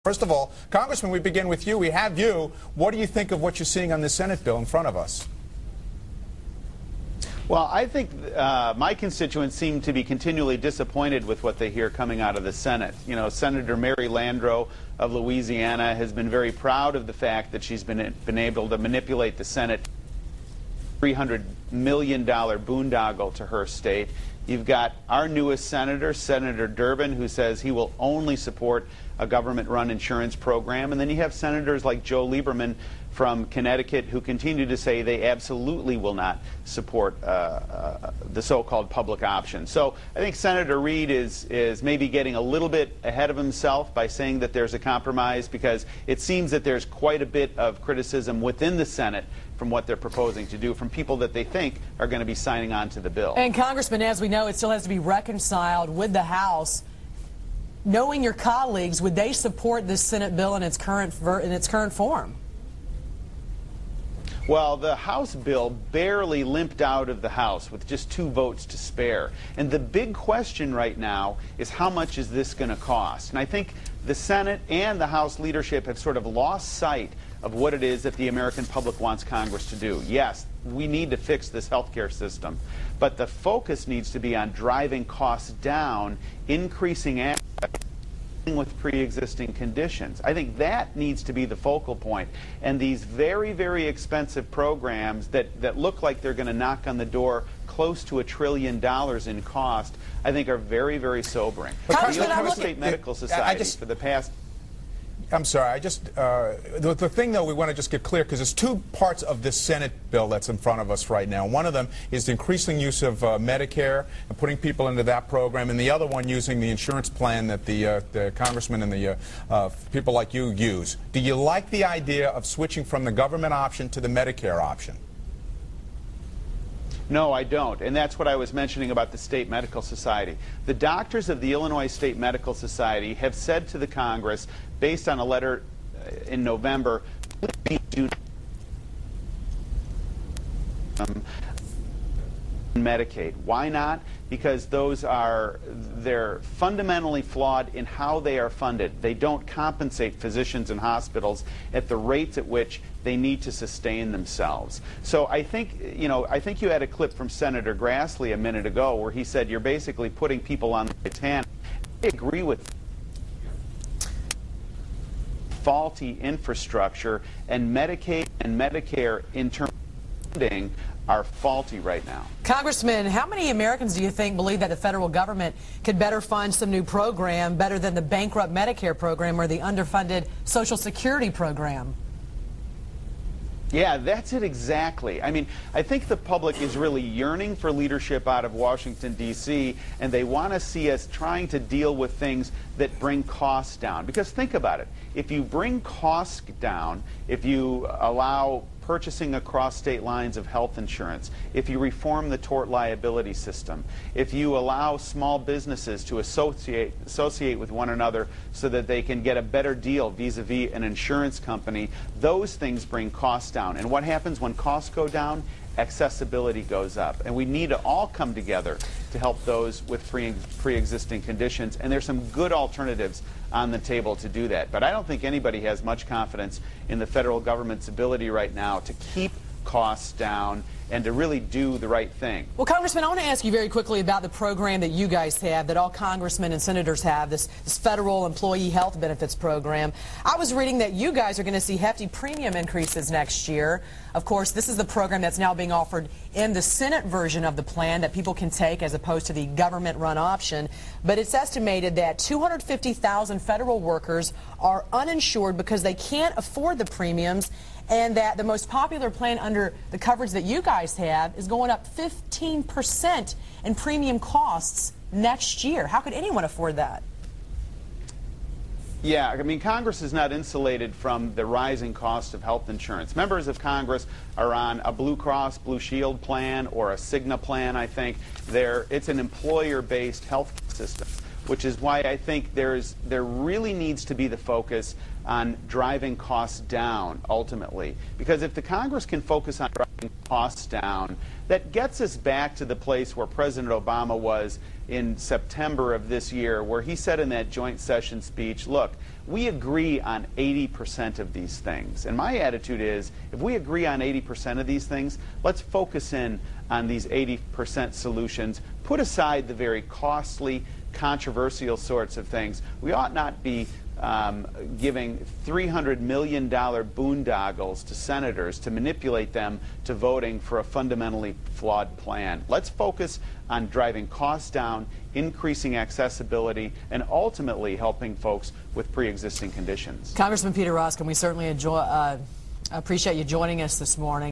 First of all, Congressman, we begin with you. We have you. What do you think of what you're seeing on the Senate bill in front of us? Well, I think my constituents seem to be continually disappointed with what they hear coming out of the Senate. You know, Senator Mary Landrieu of Louisiana has been very proud of the fact that she's been able to manipulate the Senate $300 million boondoggle to her state. You've got our newest senator, Senator Durbin, who says he will only support a government-run insurance program. And then you have senators like Joe Lieberman from Connecticut who continue to say they absolutely will not support the so-called public option. So I think Senator Reid is maybe getting a little bit ahead of himself by saying that there's a compromise, because it seems that there's quite a bit of criticism within the Senate from what they're proposing to do from people that they think are going to be signing on to the bill. And Congressman, as we know, it still has to be reconciled with the House. Knowing your colleagues, would they support this Senate bill in its current form? Well, the House bill barely limped out of the House with just 2 votes to spare. And the big question right now is, how much is this going to cost? And I think the Senate and the House leadership have sort of lost sight of what it is that the American public wants Congress to do. Yes, we need to fix this healthcare system, but the focus needs to be on driving costs down, increasing access with pre-existing conditions. I think that needs to be the focal point. And these very, very expensive programs that look like they're going to knock on the door close to $1 trillion in cost, I think are very, very sobering. The Illinois State Medical Society for the past... I'm sorry, the thing, though, we want to just get clear, because there's 2 parts of this Senate bill that's in front of us right now. One of them is the increasing use of Medicare and putting people into that program, and the other one using the insurance plan that the congressman and the people like you use. Do you like the idea of switching from the government option to the Medicare option? No, I don't. And that's what I was mentioning about the State Medical Society. The doctors of the Illinois State Medical Society have said to the Congress, based on a letter in November, Medicaid. Why not? Because they're fundamentally flawed in how they are funded. They don't compensate physicians and hospitals at the rates at which they need to sustain themselves. So I think you had a clip from Senator Grassley a minute ago where he said you're basically putting people on the Titanic. I agree with faulty infrastructure, and Medicaid and Medicare in terms of funding are faulty right now. Congressman, how many Americans do you think believe that the federal government could better fund some new program better than the bankrupt Medicare program or the underfunded Social Security program? Yeah, that's it exactly. I mean, I think the public is really yearning for leadership out of Washington, D.C., and they want to see us trying to deal with things that bring costs down. Because think about it. If you bring costs down, if you allow purchasing across state lines of health insurance, if you reform the tort liability system, if you allow small businesses to associate with one another so that they can get a better deal vis-a-vis an insurance company, those things bring costs down. And what happens when costs go down? Accessibility goes up. And we need to all come together to help those with pre-existing conditions. And there's some good alternatives on the table to do that. But I don't think anybody has much confidence in the federal government's ability right now to keep costs down and to really do the right thing. Well, Congressman, I want to ask you very quickly about the program that you guys have, that all congressmen and senators have, this federal employee health benefits program. I was reading that you guys are going to see hefty premium increases next year. Of course, this is the program that's now being offered in the Senate version of the plan that people can take as opposed to the government-run option. But it's estimated that 250,000 federal workers are uninsured because they can't afford the premiums, and that the most popular plan under the coverage that you guys have is going up 15% in premium costs next year. How could anyone afford that? Yeah, I mean, Congress is not insulated from the rising cost of health insurance. Members of Congress are on a Blue Cross Blue Shield plan or a Cigna plan, I think. It's an employer-based health system. which is why I think there really needs to be the focus on driving costs down ultimately. Because if the Congress can focus on driving costs down, that gets us back to the place where President Obama was in September of this year, where he said in that joint session speech, look, we agree on 80% of these things. And my attitude is, if we agree on 80% of these things, let's focus in on these 80% solutions, put aside the very costly, controversial sorts of things. We ought not be giving $300 million boondoggles to senators to manipulate them to voting for a fundamentally flawed plan. Let's focus on driving costs down, increasing accessibility, and ultimately helping folks with pre-existing conditions. Congressman Peter Roskam, we certainly appreciate you joining us this morning.